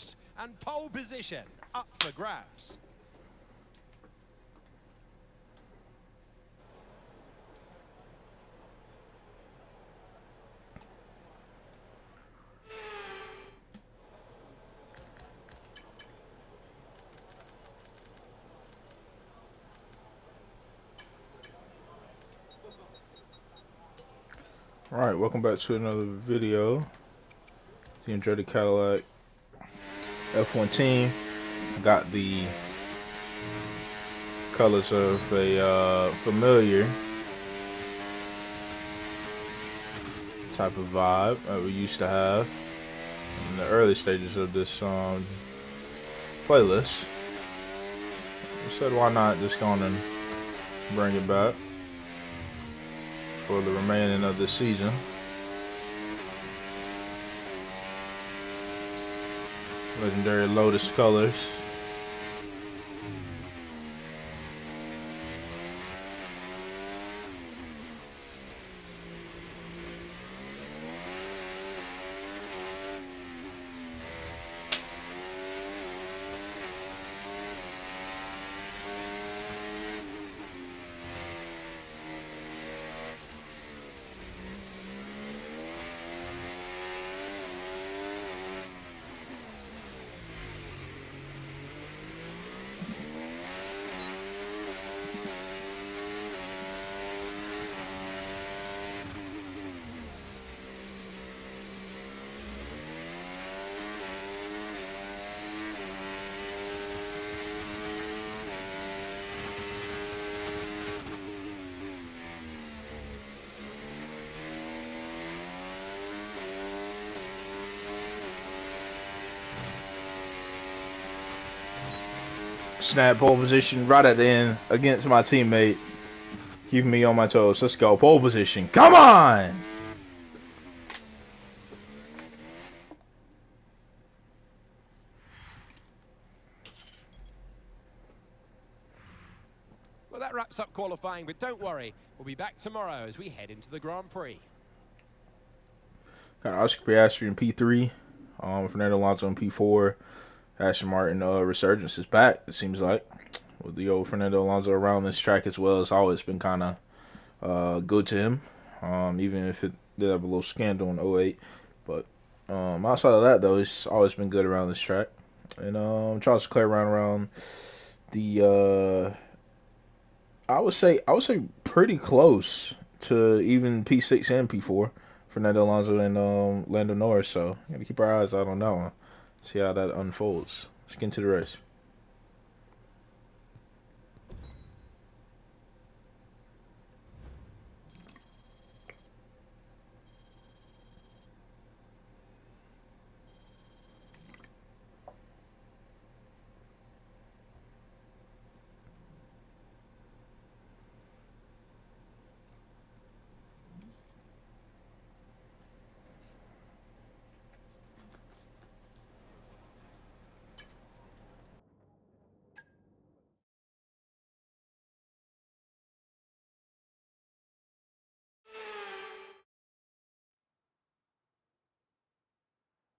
close, and pole position up for grabs. Alright, welcome back to another video. The Andretti Cadillac F1 team got the colors of a familiar type of vibe that we used to have in the early stages of this playlist. We said why not just go on and bring it back for the remaining of this season. Legendary Lotus colors. Snap pole position right at the end against my teammate, keeping me on my toes. Let's go. Pole position. Come on! Well, that wraps up qualifying, but don't worry, we'll be back tomorrow as we head into the Grand Prix. Got Oscar Piastri in P3, Fernando Alonso in P4. Aston Martin resurgence is back, it seems like, with the old Fernando Alonso around this track as well. It's always been kind of good to him, even if it did have a little scandal in '08. But outside of that, though, it's always been good around this track. And Charles Leclerc around the I would say pretty close to even P6 and P4. Fernando Alonso and Lando Norris. So gotta keep our eyes out on that one. See how that unfolds. Let's get into the race.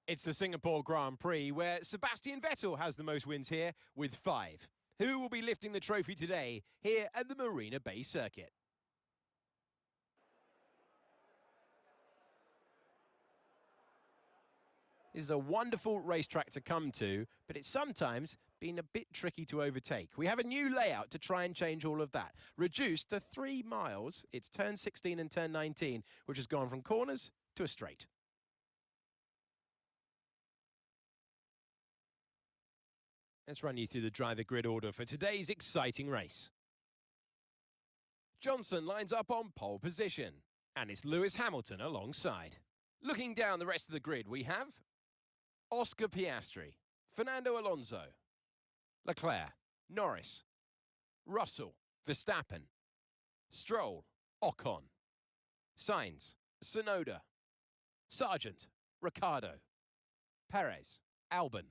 It's the Singapore Grand Prix, where Sebastian Vettel has the most wins here with 5. Who will be lifting the trophy today here at the Marina Bay Circuit? This is a wonderful racetrack to come to, but it's sometimes been a bit tricky to overtake. We have a new layout to try and change all of that. Reduced to 3 miles, it's turn 16 and turn 19, which has gone from corners to a straight. Let's run you through the driver grid order for today's exciting race. Johnson lines up on pole position, and it's Lewis Hamilton alongside. Looking down the rest of the grid, we have Oscar Piastri, Fernando Alonso, Leclerc, Norris, Russell, Verstappen, Stroll, Ocon, Sainz, Tsunoda, Sargent, Ricciardo, Perez, Albon,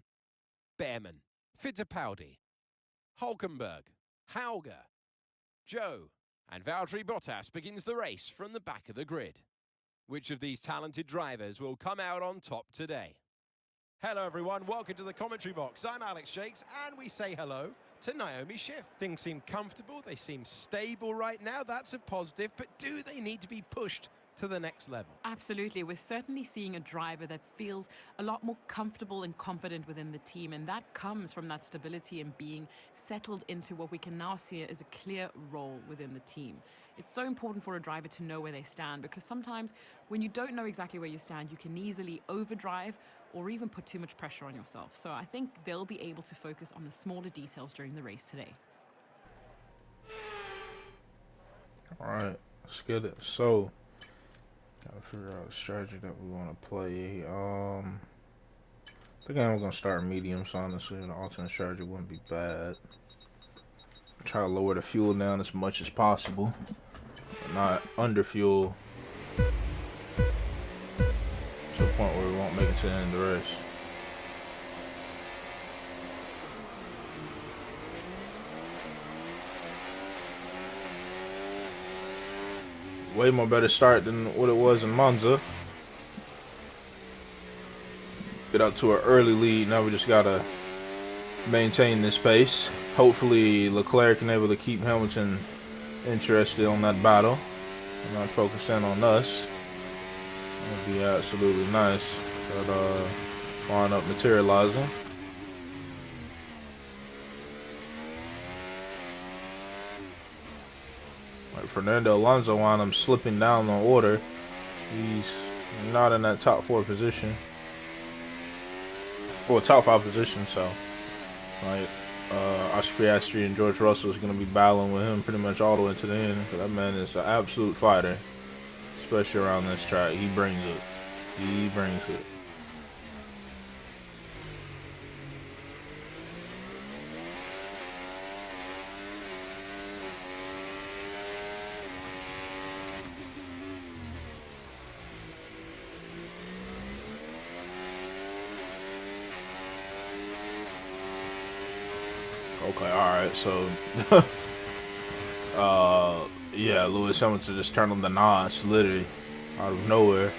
Behrman, Fittipaldi, Hulkenberg, Hauger, Joe, and Valtteri Bottas begins the race from the back of the grid. Which of these talented drivers will come out on top today? Hello everyone, welcome to the commentary box. I'm Alex Jakes and we say hello to Naomi Schiff. Things seem comfortable, they seem stable right now, that's a positive, but do they need to be pushed to the next level? Absolutely. We're certainly seeing a driver that feels a lot more comfortable and confident within the team, and that comes from that stability and being settled into what we can now see as a clear role within the team. It's so important for a driver to know where they stand, because sometimes when you don't know exactly where you stand, you can easily overdrive or even put too much pressure on yourself. So I think they'll be able to focus on the smaller details during the race today. All right, let's get it. So, gotta figure out a strategy that we want to play. I think I'm gonna start mediums. Honestly, the alternate strategy wouldn't be bad. Try to lower the fuel down as much as possible, but not under fuel to the point where we won't make it to the end of the race. Way more better start than what it was in Monza. Get out to an early lead. Now we just gotta maintain this pace. Hopefully Leclerc can able to keep Hamilton interested on that battle and not focus in on us. That would be absolutely nice. But wind up materializing. Like Fernando Alonso wound up slipping down the order. He's not in that top 4 position. Well, top 5 position, so like Oscar Piastri and George Russell is going to be battling with him pretty much all the way to the end. That man is an absolute fighter, especially around this track. He brings it. He brings it. Okay, alright, so yeah, Lewis Hamilton just turned on the NOS literally out of nowhere.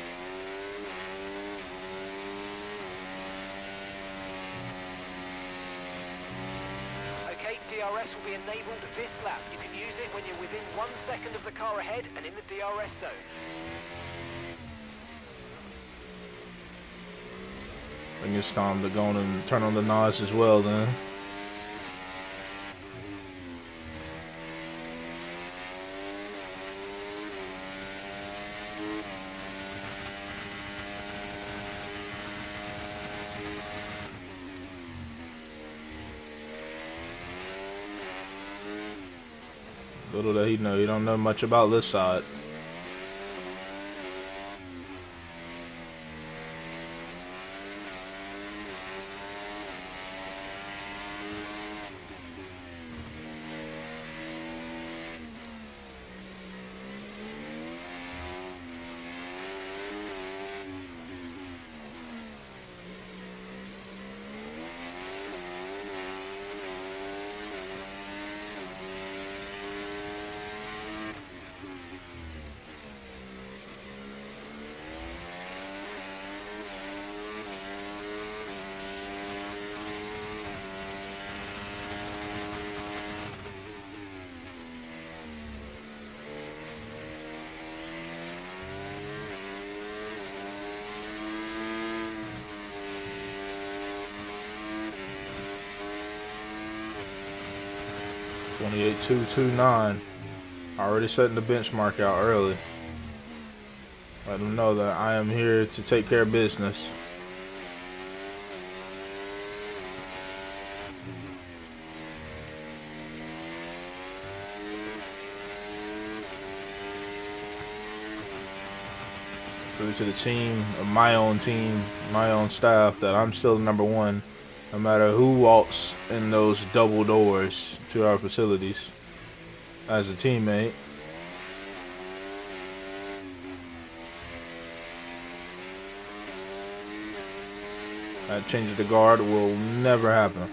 Okay, DRS will be enabled this lap. You can use it when you're within 1 second of the car ahead and in the DRS zone. I think it's time to go on and turn on the NOS as well then. Little that he know, he don't know much about this side. .28.229. Already setting the benchmark out early. Let them know that I am here to take care of business. Prove to the team, my own team, my own staff, that I'm still number 1, no matter who walks in those double doors to our facilities as a teammate. That change of the guard will never happen.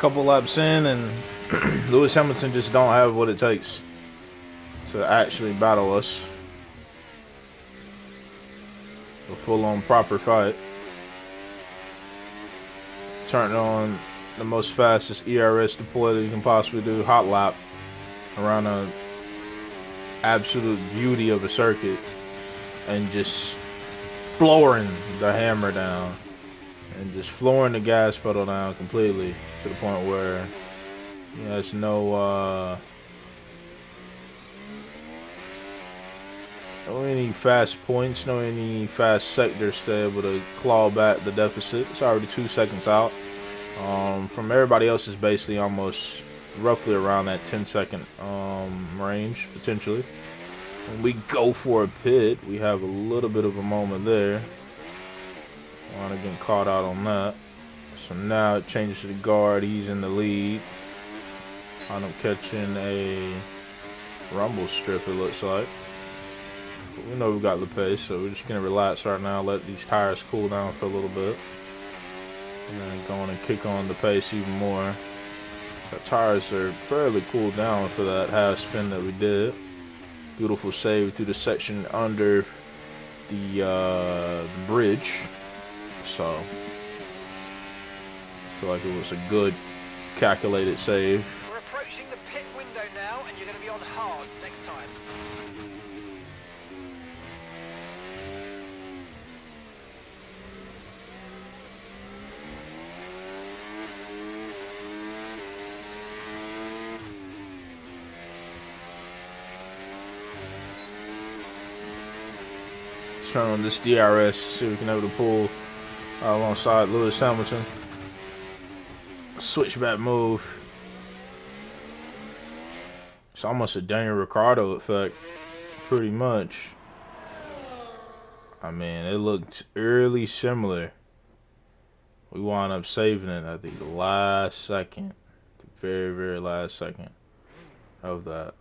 couple laps in, and Lewis Hamilton just don't have what it takes to actually battle us. A full-on proper fight. Turning on the most fastest ERS deploy that you can possibly do, hot lap around a absolute beauty of a circuit, and just flooring the hammer down and just flooring the gas pedal down completely to the point where there's no any fast points, no any fast sectors to be able to claw back the deficit. It's already 2 seconds out. From everybody else is basically almost roughly around that 10-second range potentially. When we go for a pit, we have a little bit of a moment there. Want to get caught out on that. So now it changes to the guard. He's in the lead. I'm catching a rumble strip, it looks like. But we know we got the pace, so we're just gonna relax right now, let these tires cool down for a little bit, and then go on and kick on the pace even more. The tires are fairly cooled down for that half spin that we did. Beautiful save through the section under the bridge. So I feel like it was a good calculated save. We're approaching the pit window now, and you're going to be on hards next time. Let's turn on this DRS, see if we can able to pull alongside Lewis Hamilton. Switchback move. It's almost a Daniel Ricciardo effect, pretty much. I mean, it looked eerily similar. We wound up saving it at the last second, the very, very last second of that.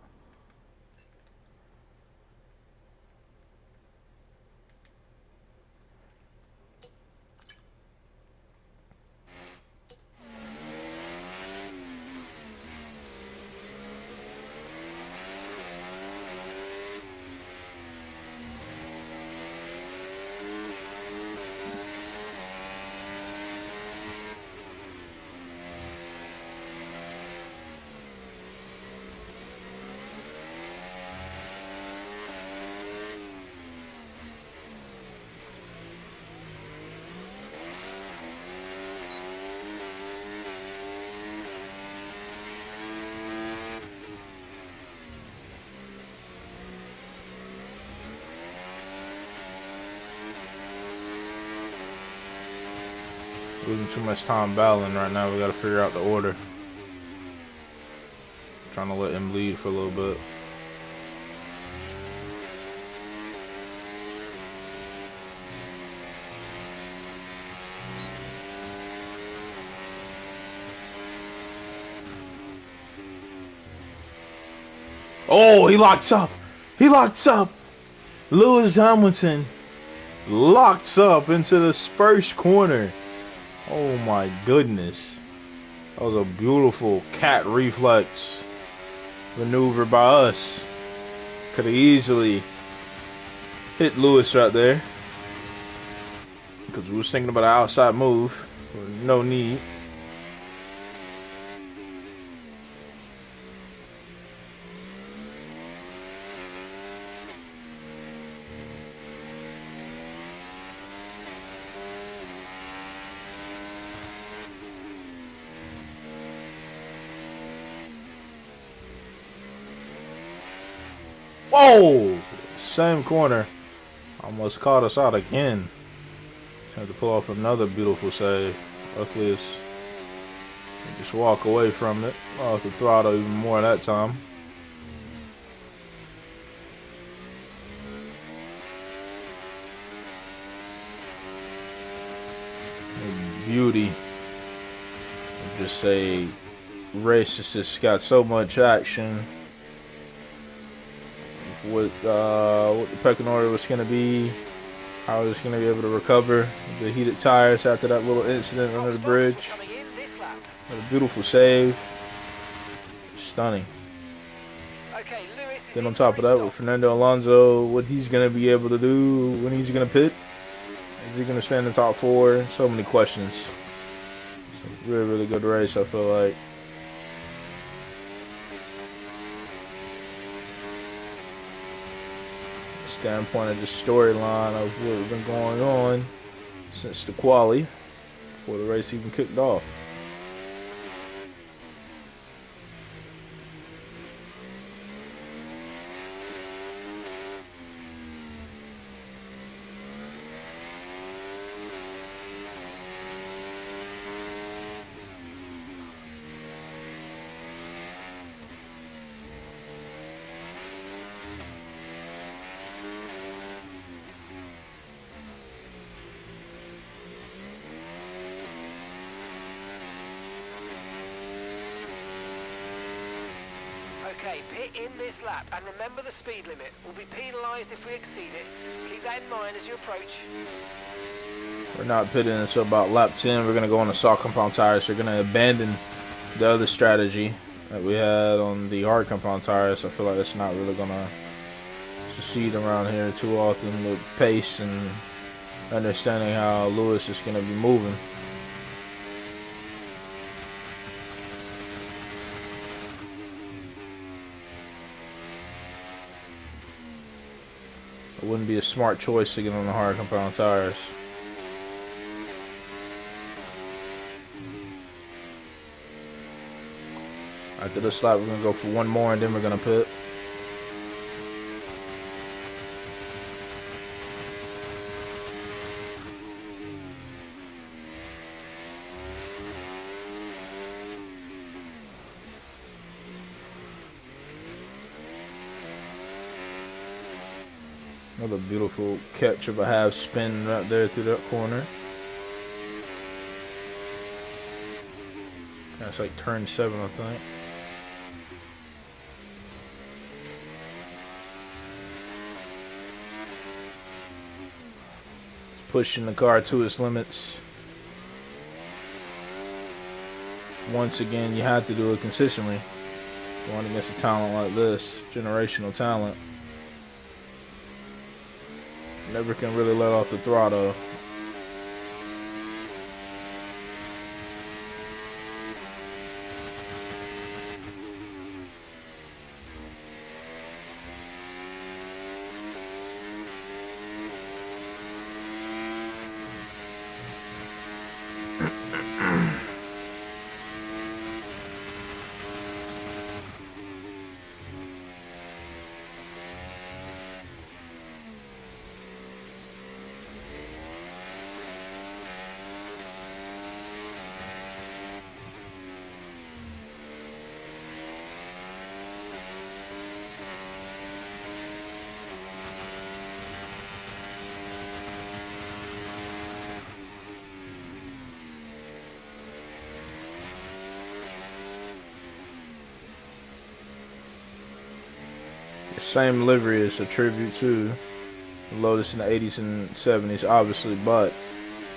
Losing too much time battling right now. We got to figure out the order. Trying to let him lead for a little bit. Oh, he locks up. He locks up. Lewis Hamilton locks up into the first corner. Oh my goodness. That was a beautiful cat reflex maneuver by us. Could have easily hit Lewis right there, because we was thinking about an outside move. No need. Whoa! Same corner. Almost caught us out again. Had to pull off another beautiful save. Luckily, it's just walk away from it. I'll have to throttle even more that time. The beauty of just a race that's just got so much action. What the pecking order was going to be, how I was going to be able to recover the heated tires after that little incident under the bridge. A beautiful save. Stunning. Okay, Lewis is Then on in top for of his that, stop. with Fernando Alonso, what he's going to be able to do, when he's going to pit. Is he going to stay in the top 4? So many questions. It's a really, really good race, I feel like. Standpoint of the storyline of what's been going on since the quali, before the race even kicked off. Okay, pit in this lap, and remember the speed limit. We'll be penalised if we exceed it. Keep that in mind as you approach. We're not pitting until about lap 10. We're going to go on the soft compound tires. We're going to abandon the other strategy that we had on the hard compound tires. I feel like it's not really going to succeed around here too often with pace and understanding how Lewis is going to be moving. It wouldn't be a smart choice to get on the hard compound tires. After this lap, we're going to go for one more and then we're going to pit. Another beautiful catch of a half spin right there through that corner. That's like turn 7, I think. It's pushing the car to its limits. Once again, you have to do it consistently. Going against a talent like this, generational talent. Never can really let off the throttle. Same livery is a tribute to Lotus in the 80s and 70s, obviously, but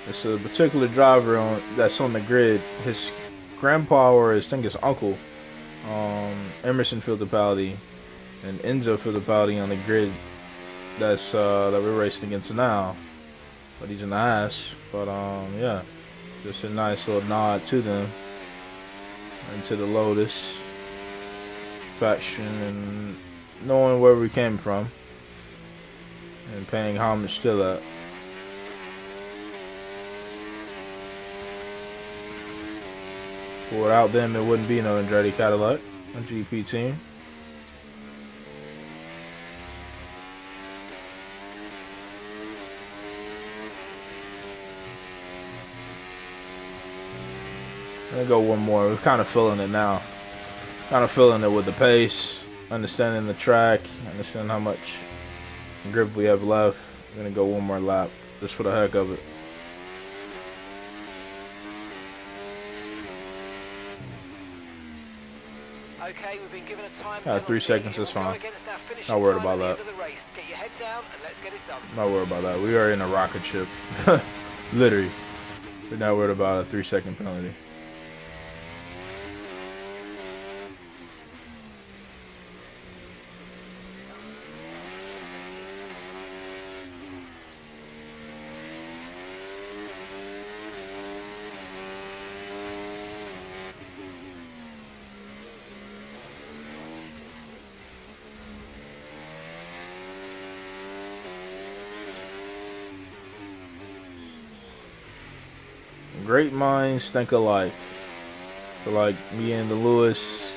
it's a particular driver that's on the grid. His grandpa or I think his uncle, Emerson Fittipaldi and Enzo Fittipaldi on the grid. That's that we're racing against now, but he's in the ass. But yeah, just a nice little nod to them and to the Lotus faction and knowing where we came from and paying homage to that. Without them, it wouldn't be no Andretti Cadillac, a GP team. I'm gonna go one more. We're kind of feeling it now. Kind of feeling it with the pace, understanding the track, understanding how much grip we have left. We're gonna go one more lap, just for the heck of it. Okay, we've been given a time 3 seconds is fine. Not worried about that. Get your head down and let's get it done. Not worried about that. We are in a rocket ship. Literally. We're not worried about a 3-second penalty. great minds think alike. So like me and the Lewis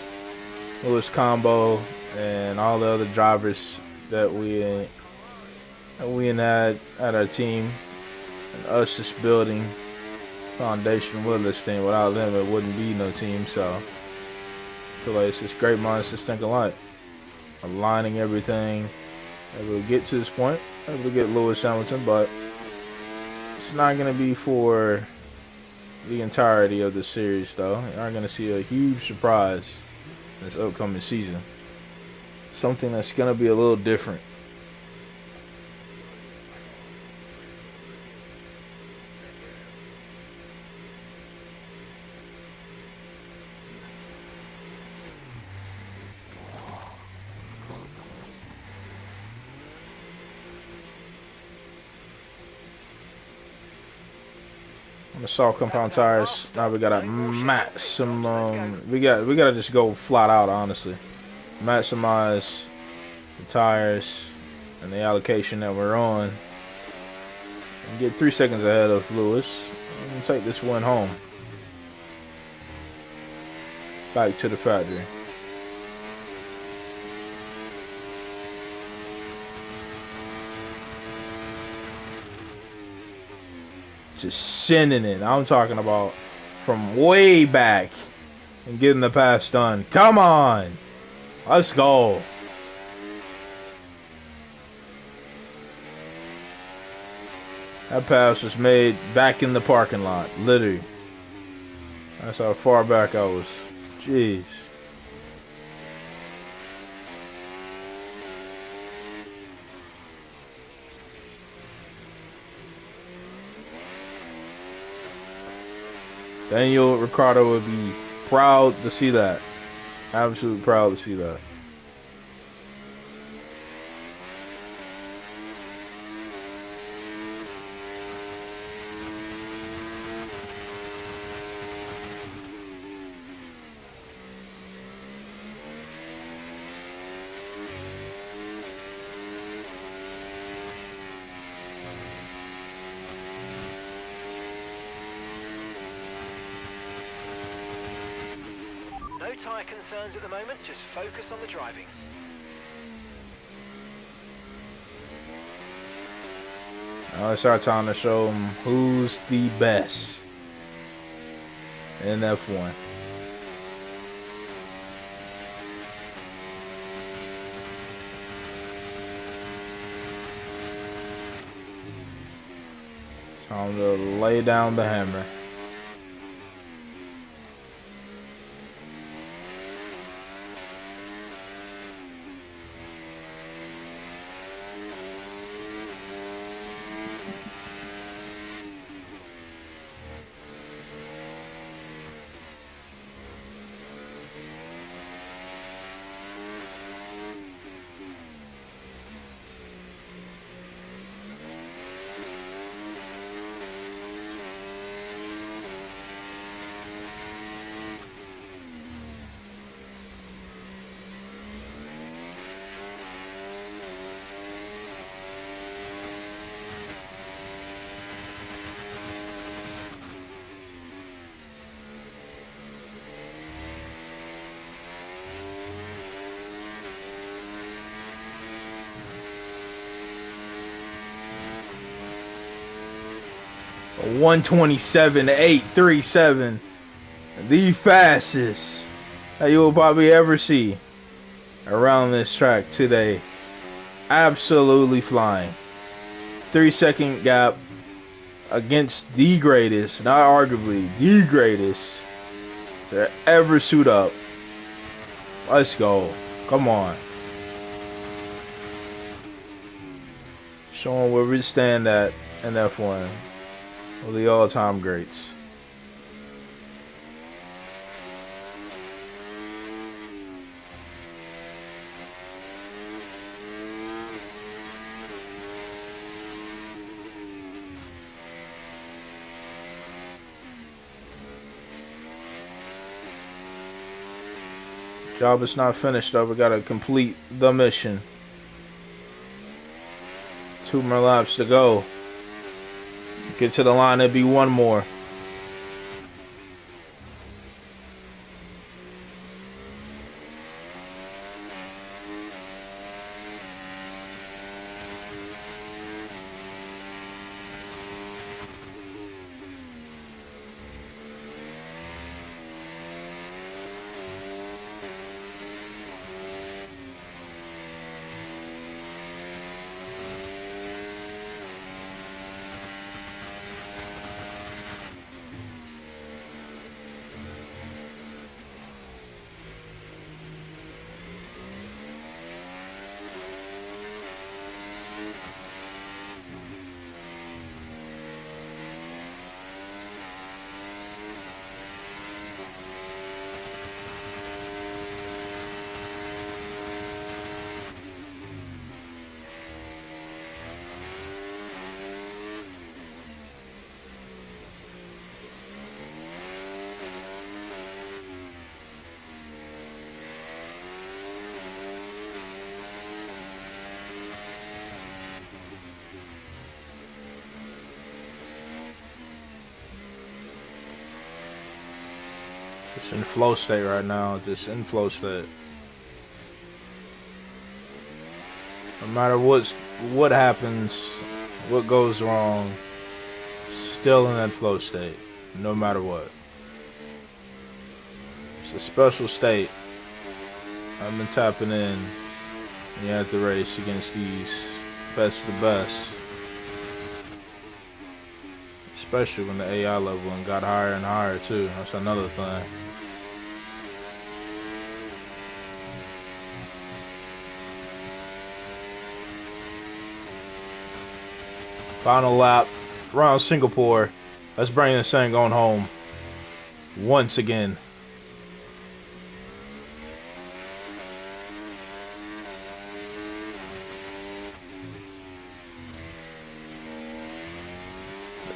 combo and all the other drivers that we had at our team, and us just building foundation with this team. Without them, it wouldn't be no team. So I feel like it's just great minds just think alike, aligning everything, able to get to this point, able to get Lewis Hamilton, but it's not going to be for the entirety of the series, though. You are going to see a huge surprise this upcoming season. Something that's going to be a little different. On the soft compound tires, now we got a maximum. We gotta just go flat out, honestly. Maximize the tires and the allocation that we're on, and get 3 seconds ahead of Lewis and take this win home. Back to the factory. Just sending it. I'm talking about from way back and getting the pass done. Come on. Let's go. That pass was made back in the parking lot. Literally. That's how far back I was. Jeez. Daniel Ricciardo would be proud to see that. Absolutely proud to see that. No tyre concerns at the moment, just focus on the driving. Now it's our time to show them who's the best in F1. Time to lay down the hammer. A 127.837, the fastest that you will probably ever see around this track today. Absolutely flying. 3-second gap against the greatest, not arguably the greatest to ever suit up. Let's go. Come on. Showing where we stand at in F1. Well, the all-time greats. Job is not finished though. We gotta complete the mission. 2 more laps to go. Get to the line, it'd be 1 more. Just in flow state right now. Just in flow state. No matter what happens, what goes wrong, still in that flow state. No matter what. It's a special state. I've been tapping in. You have to race against these best of the best. Especially when the AI level and got higher and higher too. That's another thing. Final lap around Singapore. Let's bring this thing on home once again.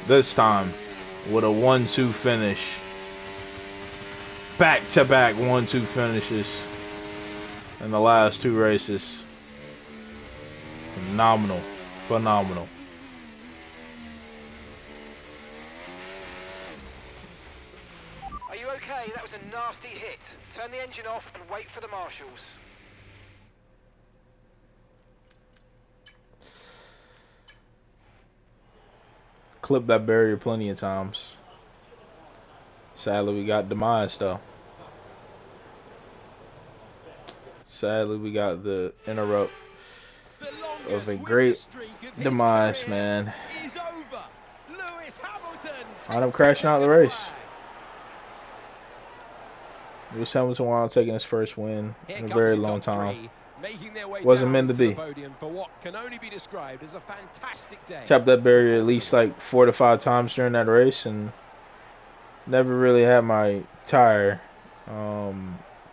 This time with a 1-2 finish. Back-to-back 1-2 finishes in the last two races. Phenomenal. Phenomenal. Are you okay? That was a nasty hit. Turn the engine off and wait for the marshals. Clipped that barrier plenty of times. Sadly, we got demise though. Sadly, we got the interrupt of a great demise, man. I end up crashing out of the race. Lewis Hamilton wound up taking his first win in a very long time. Wasn't meant to be. Tapped that barrier at least like 4 to 5 times during that race and never really had my tire.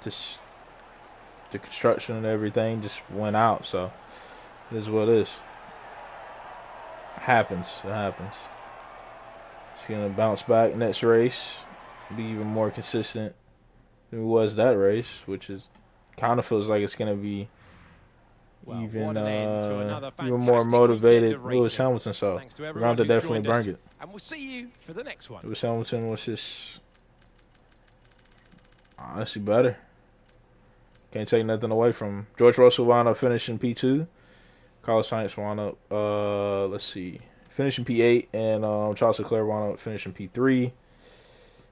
Just the construction and everything just went out, so it is what it is. Happens. It happens. It's gonna bounce back next race, be even more consistent than it was that race, which is kind of feels like it's gonna be even more motivated Lewis Hamilton. So we're going to definitely bring it. And we'll see you for the next one. Lewis Hamilton was just honestly better. Can't take nothing away from him. George Russell wound up finishing P2. Carlos Sainz wound up, let's see, finishing P8, and Charles Leclerc wound up finishing P3.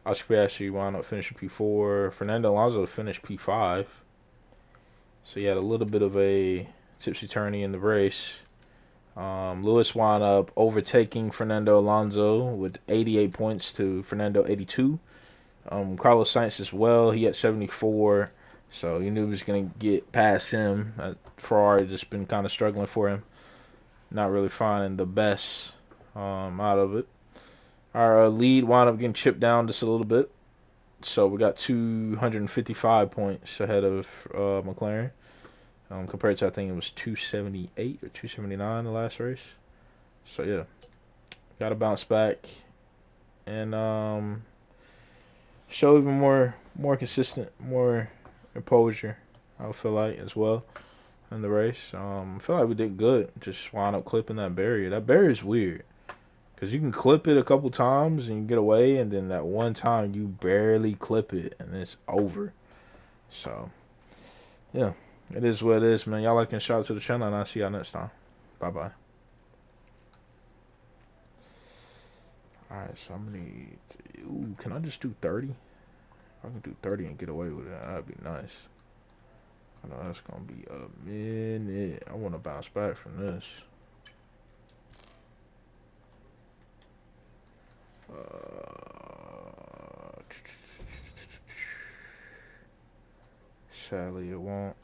Oscar Piastri wound up finishing P4. Fernando Alonso finished P5. So he had a little bit of a tipsy-turny in the race. Lewis wound up overtaking Fernando Alonso with 88 points to Fernando 82. Carlos Sainz as well. He had 74. So you knew he was going to get past him. Ferrari just been kind of struggling for him. Not really finding the best out of it. Our lead wound up getting chipped down just a little bit. So we got 255 points ahead of McLaren. Compared to, I think it was 278 or 279 the last race. So yeah, got to bounce back and show even more consistent, more composure, I feel like, as well in the race. I feel like we did good. Just wound up clipping that barrier. That barrier is weird because you can clip it a couple times and you get away, and then that one time you barely clip it and it's over. So yeah. It is what it is, man. Y'all like and shout out to the channel, and I'll see y'all next time. Bye-bye. Alright, so I'm gonna need... Ooh, can I just do 30? I can do 30 and get away with it. That'd be nice. I know that's gonna be a minute. I want to bounce back from this. Sadly, it won't.